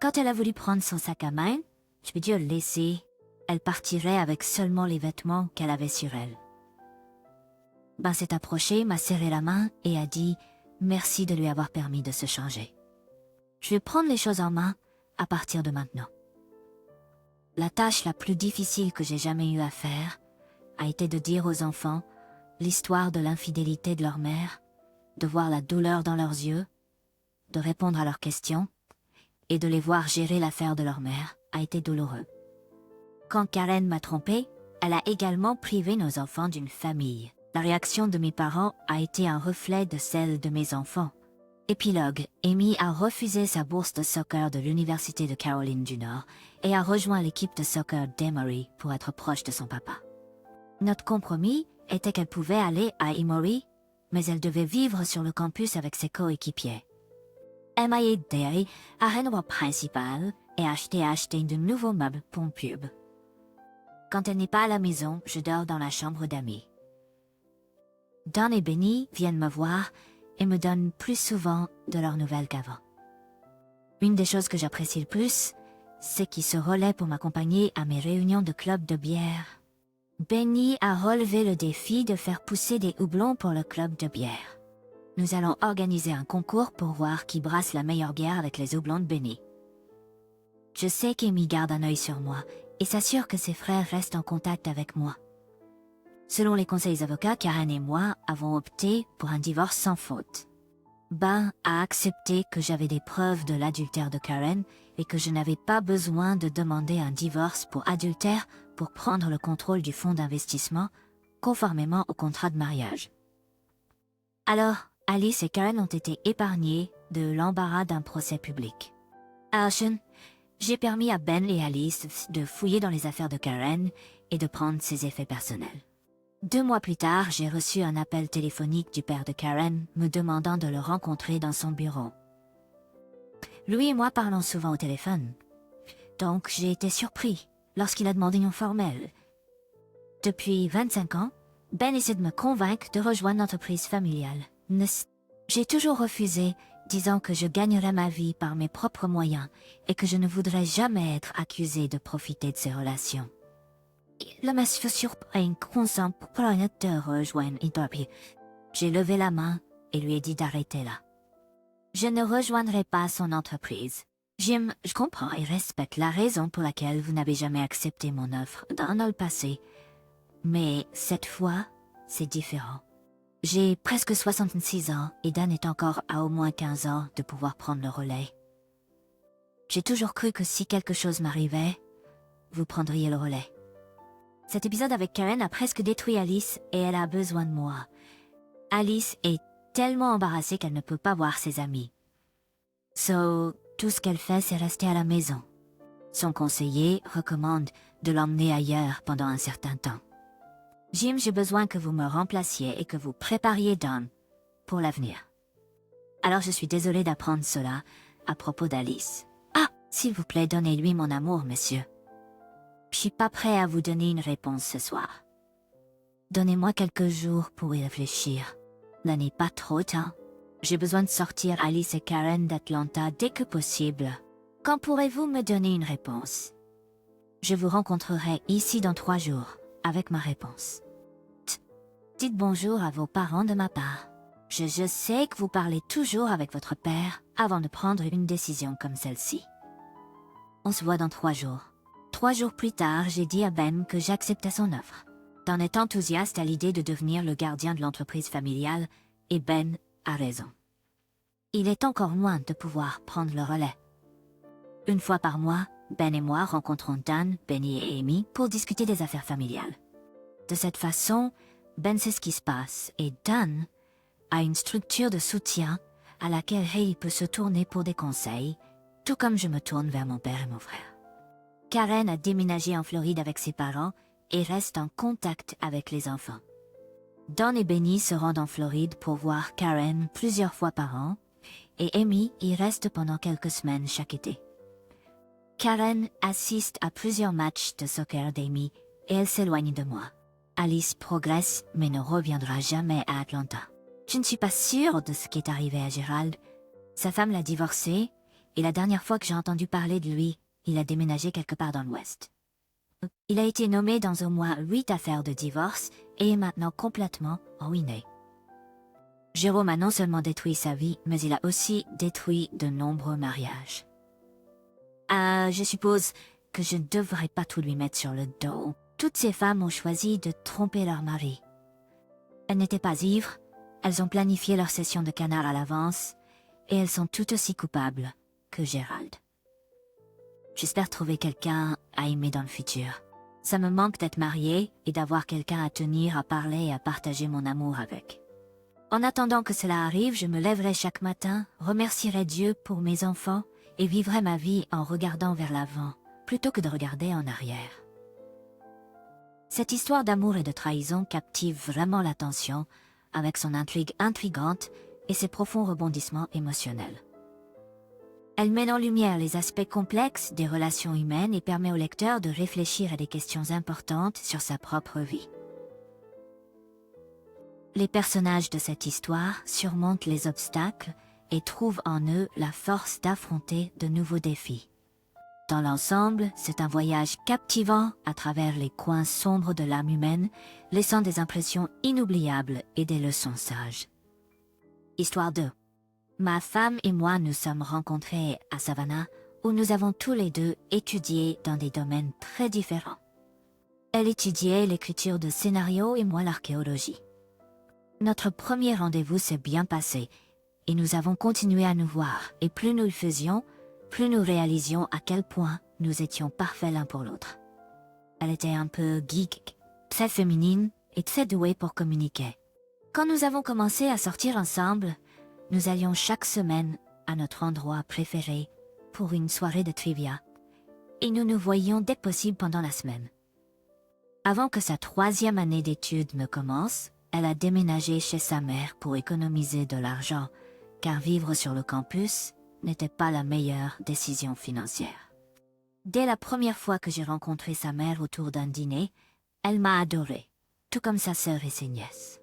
Quand elle a voulu prendre son sac à main, je lui ai dû le laisser. Elle partirait avec seulement les vêtements qu'elle avait sur elle. Ben s'est approchée, m'a serré la main et a dit « Merci de lui avoir permis de se changer. Je vais prendre les choses en main à partir de maintenant. » La tâche la plus difficile que j'ai jamais eu à faire a été de dire aux enfants l'histoire de l'infidélité de leur mère, de voir la douleur dans leurs yeux, de répondre à leurs questions et de les voir gérer l'affaire de leur mère a été douloureux. Quand Karen m'a trompée, elle a également privé nos enfants d'une famille. La réaction de mes parents a été un reflet de celle de mes enfants. Épilogue, Amy a refusé sa bourse de soccer de l'Université de Caroline du Nord et a rejoint l'équipe de soccer d'Emory pour être proche de son papa. Notre compromis était qu'elle pouvait aller à Emory, mais elle devait vivre sur le campus avec ses coéquipiers. Elle m'a aidé à rénover principal et acheter de nouveaux meubles pour un pub. Quand elle n'est pas à la maison, je dors dans la chambre d'amis. Don et Benny viennent me voir et me donnent plus souvent de leurs nouvelles qu'avant. Une des choses que j'apprécie le plus, c'est qu'il se relaie pour m'accompagner à mes réunions de club de bière. Benny a relevé le défi de faire pousser des houblons pour le club de bière. Nous allons organiser un concours pour voir qui brasse la meilleure bière avec les houblons de Benny. Je sais qu'Amy garde un œil sur moi et s'assure que ses frères restent en contact avec moi. Selon les conseils avocats, Karen et moi avons opté pour un divorce sans faute. Ben a accepté que j'avais des preuves de l'adultère de Karen et que je n'avais pas besoin de demander un divorce pour adultère pour prendre le contrôle du fonds d'investissement, conformément au contrat de mariage. Alors, Alice et Karen ont été épargnées de l'embarras d'un procès public. À Ashen, j'ai permis à Ben et Alice de fouiller dans les affaires de Karen et de prendre ses effets personnels. 2 mois plus tard, j'ai reçu un appel téléphonique du père de Karen me demandant de le rencontrer dans son bureau. Lui et moi parlons souvent au téléphone. Donc j'ai été surpris lorsqu'il a demandé une formelle. Depuis 25 ans, Ben essaie de me convaincre de rejoindre l'entreprise familiale. J'ai toujours refusé, disant que je gagnerais ma vie par mes propres moyens et que je ne voudrais jamais être accusée de profiter de ces relations. Il m'a surpris consent pour de rejoindre l'entreprise. J'ai levé la main et lui ai dit d'arrêter là. Je ne rejoindrai pas son entreprise. Jim, je comprends et respecte la raison pour laquelle vous n'avez jamais accepté mon offre dans le passé. Mais cette fois, c'est différent. J'ai presque 66 ans et Dan est encore à au moins 15 ans de pouvoir prendre le relais. J'ai toujours cru que si quelque chose m'arrivait, vous prendriez le relais. Cet épisode avec Karen a presque détruit Alice et elle a besoin de moi. Alice est tellement embarrassée qu'elle ne peut pas voir ses amis. Tout ce qu'elle fait, c'est rester à la maison. Son conseiller recommande de l'emmener ailleurs pendant un certain temps. Jim, j'ai besoin que vous me remplaciez et que vous prépariez Don pour l'avenir. Alors je suis désolée d'apprendre cela à propos d'Alice. Ah, s'il vous plaît, donnez-lui mon amour, monsieur. Je suis pas prêt à vous donner une réponse ce soir. Donnez-moi quelques jours pour y réfléchir. Là n'est pas trop tard. J'ai besoin de sortir Alice et Karen d'Atlanta dès que possible. Quand pourrez-vous me donner une réponse? Je vous rencontrerai ici dans 3 jours, avec ma réponse. Dites bonjour à vos parents de ma part. Je sais que vous parlez toujours avec votre père avant de prendre une décision comme celle-ci. On se voit dans 3 jours. 3 jours plus tard, j'ai dit à Ben que j'acceptais son offre. Dan est enthousiaste à l'idée de devenir le gardien de l'entreprise familiale, et Ben a raison. Il est encore loin de pouvoir prendre le relais. Une fois par mois, Ben et moi rencontrons Dan, Benny et Amy pour discuter des affaires familiales. De cette façon, Ben sait ce qui se passe et Dan a une structure de soutien à laquelle il peut se tourner pour des conseils, tout comme je me tourne vers mon père et mon frère. Karen a déménagé en Floride avec ses parents et reste en contact avec les enfants. Don et Benny se rendent en Floride pour voir Karen plusieurs fois par an et Amy y reste pendant quelques semaines chaque été. Karen assiste à plusieurs matchs de soccer d'Amy et elle s'éloigne de moi. Alice progresse mais ne reviendra jamais à Atlanta. Je ne suis pas sûre de ce qui est arrivé à Gerald. Sa femme l'a divorcé et la dernière fois que j'ai entendu parler de lui, il a déménagé quelque part dans l'Ouest. Il a été nommé dans au moins 8 affaires de divorce et est maintenant complètement ruiné. Jérôme a non seulement détruit sa vie, mais il a aussi détruit de nombreux mariages. Je suppose que je ne devrais pas tout lui mettre sur le dos. Toutes ces femmes ont choisi de tromper leur mari. Elles n'étaient pas ivres, elles ont planifié leur session de canard à l'avance, et elles sont tout aussi coupables que Gerald. J'espère trouver quelqu'un à aimer dans le futur. Ça me manque d'être mariée et d'avoir quelqu'un à tenir, à parler et à partager mon amour avec. En attendant que cela arrive, je me lèverai chaque matin, remercierai Dieu pour mes enfants et vivrai ma vie en regardant vers l'avant, plutôt que de regarder en arrière. Cette histoire d'amour et de trahison captive vraiment l'attention, avec son intrigue intrigante et ses profonds rebondissements émotionnels. Elle met en lumière les aspects complexes des relations humaines et permet au lecteur de réfléchir à des questions importantes sur sa propre vie. Les personnages de cette histoire surmontent les obstacles et trouvent en eux la force d'affronter de nouveaux défis. Dans l'ensemble, c'est un voyage captivant à travers les coins sombres de l'âme humaine, laissant des impressions inoubliables et des leçons sages. Histoire 2. Ma femme et moi nous sommes rencontrés à Savannah, où nous avons tous les deux étudié dans des domaines très différents. Elle étudiait l'écriture de scénarios et moi l'archéologie. Notre premier rendez-vous s'est bien passé et nous avons continué à nous voir, et plus nous le faisions, plus nous réalisions à quel point nous étions parfaits l'un pour l'autre. Elle était un peu geek, très féminine et très douée pour communiquer. Quand nous avons commencé à sortir ensemble, nous allions chaque semaine à notre endroit préféré pour une soirée de trivia, et nous nous voyions dès que possible pendant la semaine. Avant que sa 3e année d'études ne commence, elle a déménagé chez sa mère pour économiser de l'argent, car vivre sur le campus n'était pas la meilleure décision financière. Dès la première fois que j'ai rencontré sa mère autour d'un dîner, elle m'a adorée, tout comme sa sœur et ses nièces.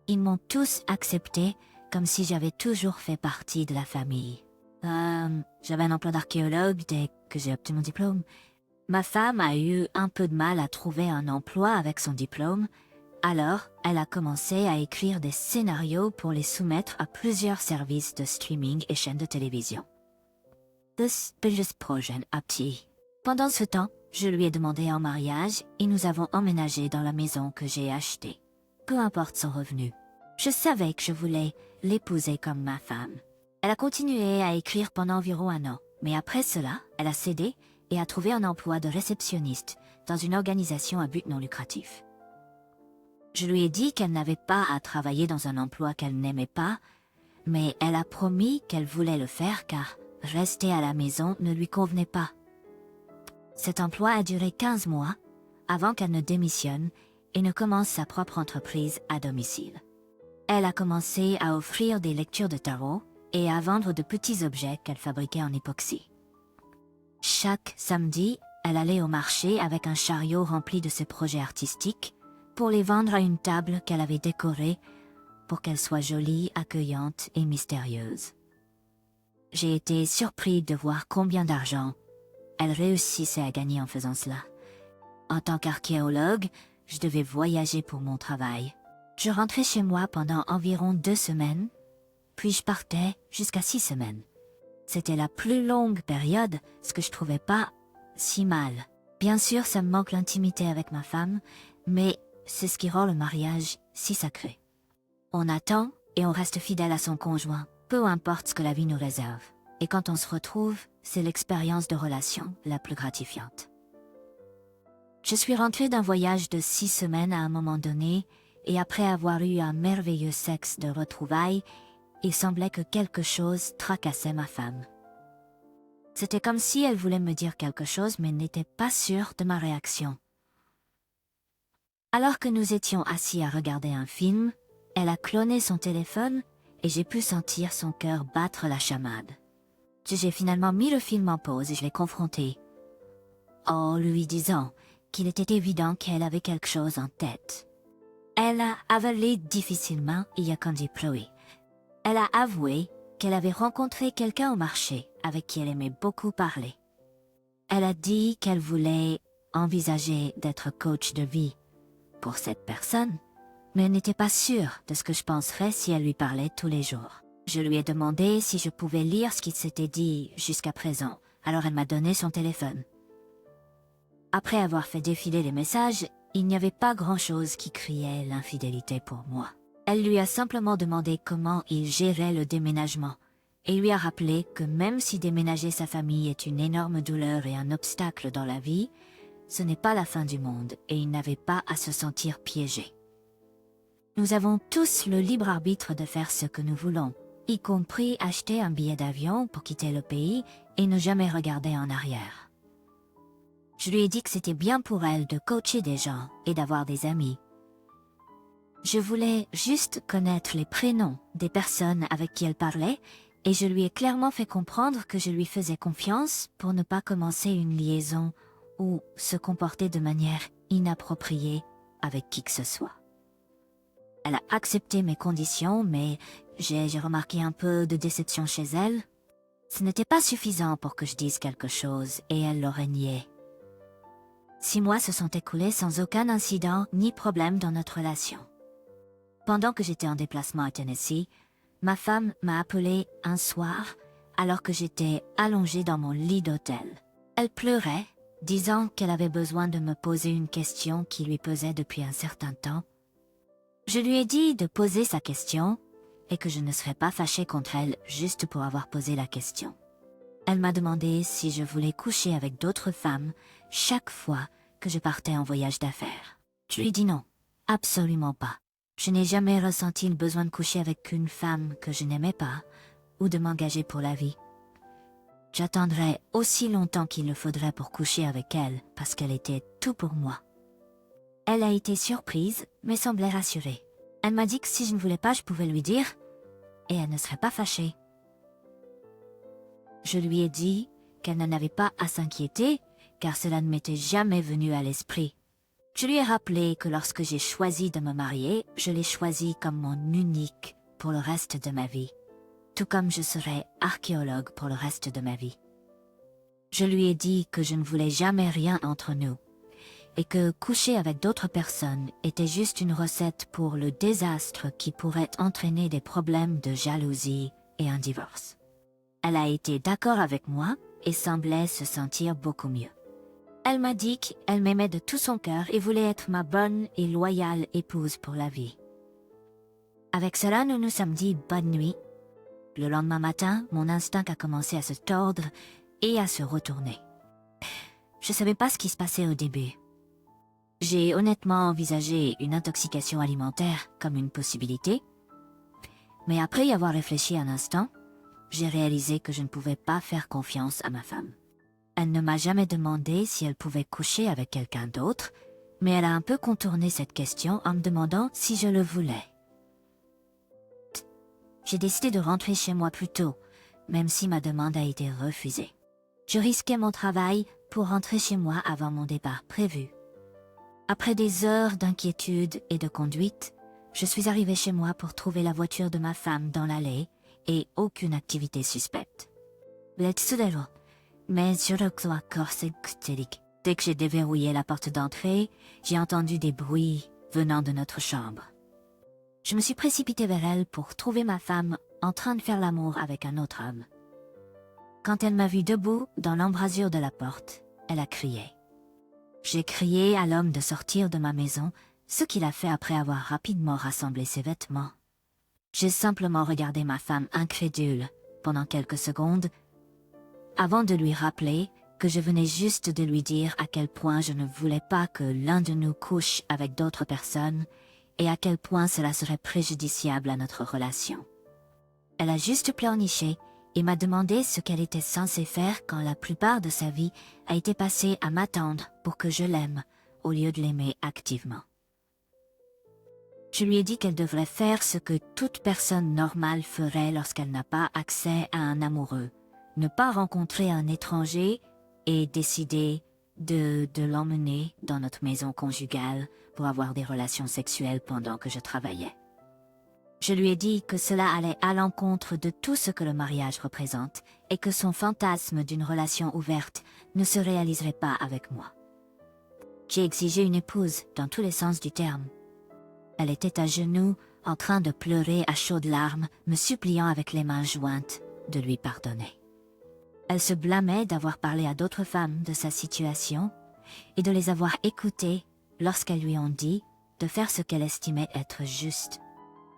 Ils m'ont tous accepté comme si j'avais toujours fait partie de la famille. J'avais un emploi d'archéologue dès que j'ai obtenu mon diplôme. Ma femme a eu un peu de mal à trouver un emploi avec son diplôme, alors elle a commencé à écrire des scénarios pour les soumettre à plusieurs services de streaming et chaînes de télévision. Das Projet à petit. Pendant ce temps, je lui ai demandé en mariage et nous avons emménagé dans la maison que j'ai achetée. Peu importe son revenu. Je savais que je voulais l'épouser comme ma femme. Elle a continué à écrire pendant environ 1 an, mais après cela, elle a cédé et a trouvé un emploi de réceptionniste dans une organisation à but non lucratif. Je lui ai dit qu'elle n'avait pas à travailler dans un emploi qu'elle n'aimait pas, mais elle a promis qu'elle voulait le faire car rester à la maison ne lui convenait pas. Cet emploi a duré 15 mois avant qu'elle ne démissionne et ne commence sa propre entreprise à domicile. Elle a commencé à offrir des lectures de tarot et à vendre de petits objets qu'elle fabriquait en époxy. Chaque samedi, elle allait au marché avec un chariot rempli de ses projets artistiques pour les vendre à une table qu'elle avait décorée pour qu'elle soit jolie, accueillante et mystérieuse. J'ai été surpris de voir combien d'argent elle réussissait à gagner en faisant cela. En tant qu'archéologue, je devais voyager pour mon travail. Je rentrais chez moi pendant environ 2 semaines, puis je partais jusqu'à 6 semaines. C'était la plus longue période, ce que je trouvais pas si mal. Bien sûr, ça me manque l'intimité avec ma femme, mais c'est ce qui rend le mariage si sacré. On attend et on reste fidèle à son conjoint, peu importe ce que la vie nous réserve. Et quand on se retrouve, c'est l'expérience de relation la plus gratifiante. Je suis rentrée d'un voyage de 6 semaines à un moment donné, et après avoir eu un merveilleux sexe de retrouvailles, il semblait que quelque chose tracassait ma femme. C'était comme si elle voulait me dire quelque chose mais n'était pas sûre de ma réaction. Alors que nous étions assis à regarder un film, elle a cloné son téléphone et j'ai pu sentir son cœur battre la chamade. J'ai finalement mis le film en pause et je l'ai confronté, en lui disant qu'il était évident qu'elle avait quelque chose en tête. Elle a avalé difficilement et a dit Chloé. Elle a avoué qu'elle avait rencontré quelqu'un au marché avec qui elle aimait beaucoup parler. Elle a dit qu'elle voulait envisager d'être coach de vie pour cette personne, mais elle n'était pas sûre de ce que je penserais si elle lui parlait tous les jours. Je lui ai demandé si je pouvais lire ce qui s'était dit jusqu'à présent, alors elle m'a donné son téléphone. Après avoir fait défiler les messages, il n'y avait pas grand-chose qui criait l'infidélité pour moi. Elle lui a simplement demandé comment il gérait le déménagement et lui a rappelé que même si déménager sa famille est une énorme douleur et un obstacle dans la vie, ce n'est pas la fin du monde et il n'avait pas à se sentir piégé. Nous avons tous le libre arbitre de faire ce que nous voulons, y compris acheter un billet d'avion pour quitter le pays et ne jamais regarder en arrière. Je lui ai dit que c'était bien pour elle de coacher des gens et d'avoir des amis. Je voulais juste connaître les prénoms des personnes avec qui elle parlait et je lui ai clairement fait comprendre que je lui faisais confiance pour ne pas commencer une liaison ou se comporter de manière inappropriée avec qui que ce soit. Elle a accepté mes conditions, mais j'ai remarqué un peu de déception chez elle. Ce n'était pas suffisant pour que je dise quelque chose et elle l'aurait nié. 6 mois se sont écoulés sans aucun incident ni problème dans notre relation. Pendant que j'étais en déplacement à Tennessee, ma femme m'a appelé un soir alors que j'étais allongée dans mon lit d'hôtel. Elle pleurait, disant qu'elle avait besoin de me poser une question qui lui pesait depuis un certain temps. Je lui ai dit de poser sa question et que je ne serais pas fâchée contre elle juste pour avoir posé la question. Elle m'a demandé si je voulais coucher avec d'autres femmes chaque fois que je partais en voyage d'affaires. Je lui ai dit non, absolument pas. Je n'ai jamais ressenti le besoin de coucher avec une femme que je n'aimais pas ou de m'engager pour la vie. J'attendrai aussi longtemps qu'il le faudrait pour coucher avec elle parce qu'elle était tout pour moi. Elle a été surprise mais semblait rassurée. Elle m'a dit que si je ne voulais pas, je pouvais lui dire et elle ne serait pas fâchée. Je lui ai dit qu'elle n'en avait pas à s'inquiéter car cela ne m'était jamais venu à l'esprit. Je lui ai rappelé que lorsque j'ai choisi de me marier, je l'ai choisi comme mon unique pour le reste de ma vie, tout comme je serai archéologue pour le reste de ma vie. Je lui ai dit que je ne voulais jamais rien entre nous et que coucher avec d'autres personnes était juste une recette pour le désastre qui pourrait entraîner des problèmes de jalousie et un divorce. Elle a été d'accord avec moi et semblait se sentir beaucoup mieux. Elle m'a dit qu'elle m'aimait de tout son cœur et voulait être ma bonne et loyale épouse pour la vie. Avec cela, nous nous sommes dit bonne nuit. Le lendemain matin, mon instinct a commencé à se tordre et à se retourner. Je ne savais pas ce qui se passait au début. J'ai honnêtement envisagé une intoxication alimentaire comme une possibilité, mais après y avoir réfléchi un instant, j'ai réalisé que je ne pouvais pas faire confiance à ma femme. Elle ne m'a jamais demandé si elle pouvait coucher avec quelqu'un d'autre, mais elle a un peu contourné cette question en me demandant si je le voulais. J'ai décidé de rentrer chez moi plus tôt, même si ma demande a été refusée. Je risquais mon travail pour rentrer chez moi avant mon départ prévu. Après des heures d'inquiétude et de conduite, je suis arrivée chez moi pour trouver la voiture de ma femme dans l'allée et aucune activité suspecte. Mais dès que j'ai déverrouillé la porte d'entrée, j'ai entendu des bruits venant de notre chambre. Je me suis précipitée vers elle pour trouver ma femme en train de faire l'amour avec un autre homme. Quand elle m'a vue debout dans l'embrasure de la porte, elle a crié. J'ai crié à l'homme de sortir de ma maison, ce qu'il a fait après avoir rapidement rassemblé ses vêtements. J'ai simplement regardé ma femme incrédule pendant quelques secondes, avant de lui rappeler que je venais juste de lui dire à quel point je ne voulais pas que l'un de nous couche avec d'autres personnes et à quel point cela serait préjudiciable à notre relation. Elle a juste pleurniché et m'a demandé ce qu'elle était censée faire quand la plupart de sa vie a été passée à m'attendre pour que je l'aime, au lieu de l'aimer activement. Je lui ai dit qu'elle devrait faire ce que toute personne normale ferait lorsqu'elle n'a pas accès à un amoureux, ne pas rencontrer un étranger et décider de l'emmener dans notre maison conjugale pour avoir des relations sexuelles pendant que je travaillais. Je lui ai dit que cela allait à l'encontre de tout ce que le mariage représente et que son fantasme d'une relation ouverte ne se réaliserait pas avec moi. J'ai exigé une épouse dans tous les sens du terme. Elle était à genoux, en train de pleurer à chaudes larmes, me suppliant avec les mains jointes de lui pardonner. Elle se blâmait d'avoir parlé à d'autres femmes de sa situation et de les avoir écoutées lorsqu'elles lui ont dit de faire ce qu'elle estimait être juste.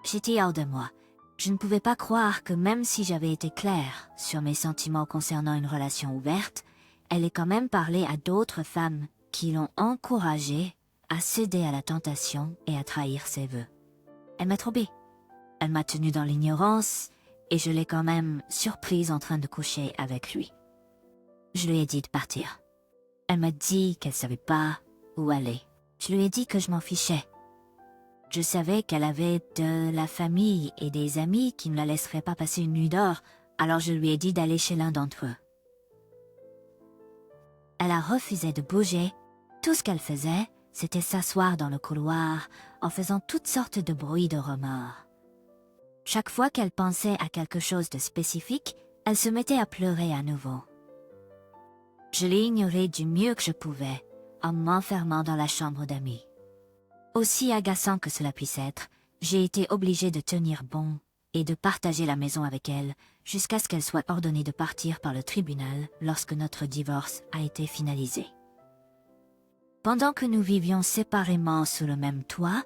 J'étais hors de moi. Je ne pouvais pas croire que même si j'avais été claire sur mes sentiments concernant une relation ouverte, elle ait quand même parlé à d'autres femmes qui l'ont encouragée à céder à la tentation et à trahir ses vœux. Elle m'a trompée. Elle m'a tenue dans l'ignorance et je l'ai quand même surprise en train de coucher avec lui. Je lui ai dit de partir. Elle m'a dit qu'elle savait pas où aller. Je lui ai dit que je m'en fichais. Je savais qu'elle avait de la famille et des amis qui ne la laisseraient pas passer une nuit dehors, alors je lui ai dit d'aller chez l'un d'entre eux. Elle a refusé de bouger. Tout ce qu'elle faisait, c'était s'asseoir dans le couloir en faisant toutes sortes de bruits de remords. Chaque fois qu'elle pensait à quelque chose de spécifique, elle se mettait à pleurer à nouveau. Je l'ai ignoré du mieux que je pouvais, en m'enfermant dans la chambre d'amis. Aussi agaçant que cela puisse être, j'ai été obligée de tenir bon et de partager la maison avec elle jusqu'à ce qu'elle soit ordonnée de partir par le tribunal lorsque notre divorce a été finalisé. Pendant que nous vivions séparément sous le même toit,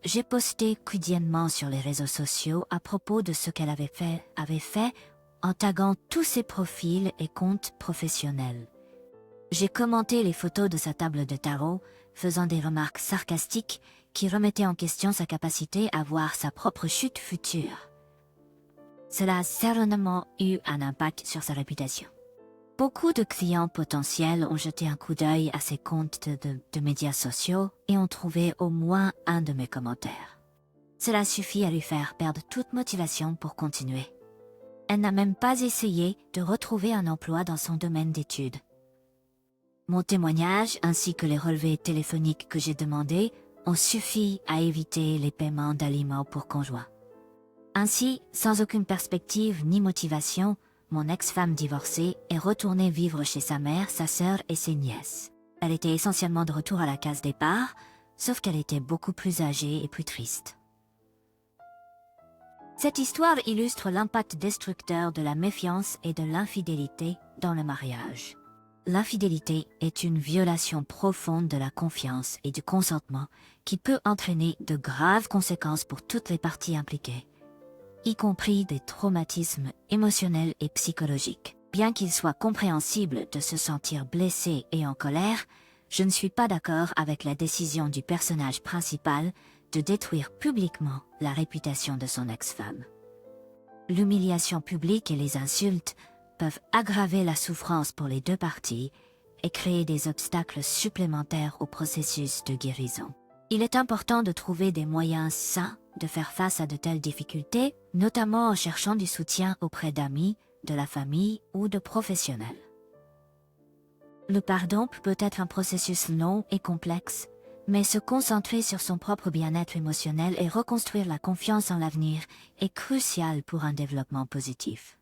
j'ai posté quotidiennement sur les réseaux sociaux à propos de ce qu'elle avait fait en taguant tous ses profils et comptes professionnels. J'ai commenté les photos de sa table de tarot, faisant des remarques sarcastiques qui remettaient en question sa capacité à voir sa propre chute future. Cela a certainement eu un impact sur sa réputation. Beaucoup de clients potentiels ont jeté un coup d'œil à ses comptes de médias sociaux et ont trouvé au moins un de mes commentaires. Cela suffit à lui faire perdre toute motivation pour continuer. Elle n'a même pas essayé de retrouver un emploi dans son domaine d'études. Mon témoignage ainsi que les relevés téléphoniques que j'ai demandés ont suffi à éviter les paiements d'aliments pour conjoints. Ainsi, sans aucune perspective ni motivation, mon ex-femme divorcée est retournée vivre chez sa mère, sa sœur et ses nièces. Elle était essentiellement de retour à la case départ, sauf qu'elle était beaucoup plus âgée et plus triste. Cette histoire illustre l'impact destructeur de la méfiance et de l'infidélité dans le mariage. L'infidélité est une violation profonde de la confiance et du consentement qui peut entraîner de graves conséquences pour toutes les parties impliquées, y compris des traumatismes émotionnels et psychologiques. Bien qu'il soit compréhensible de se sentir blessé et en colère, je ne suis pas d'accord avec la décision du personnage principal de détruire publiquement la réputation de son ex-femme. L'humiliation publique et les insultes peuvent aggraver la souffrance pour les deux parties et créer des obstacles supplémentaires au processus de guérison. Il est important de trouver des moyens sains de faire face à de telles difficultés, notamment en cherchant du soutien auprès d'amis, de la famille ou de professionnels. Le pardon peut être un processus long et complexe, mais se concentrer sur son propre bien-être émotionnel et reconstruire la confiance en l'avenir est crucial pour un développement positif.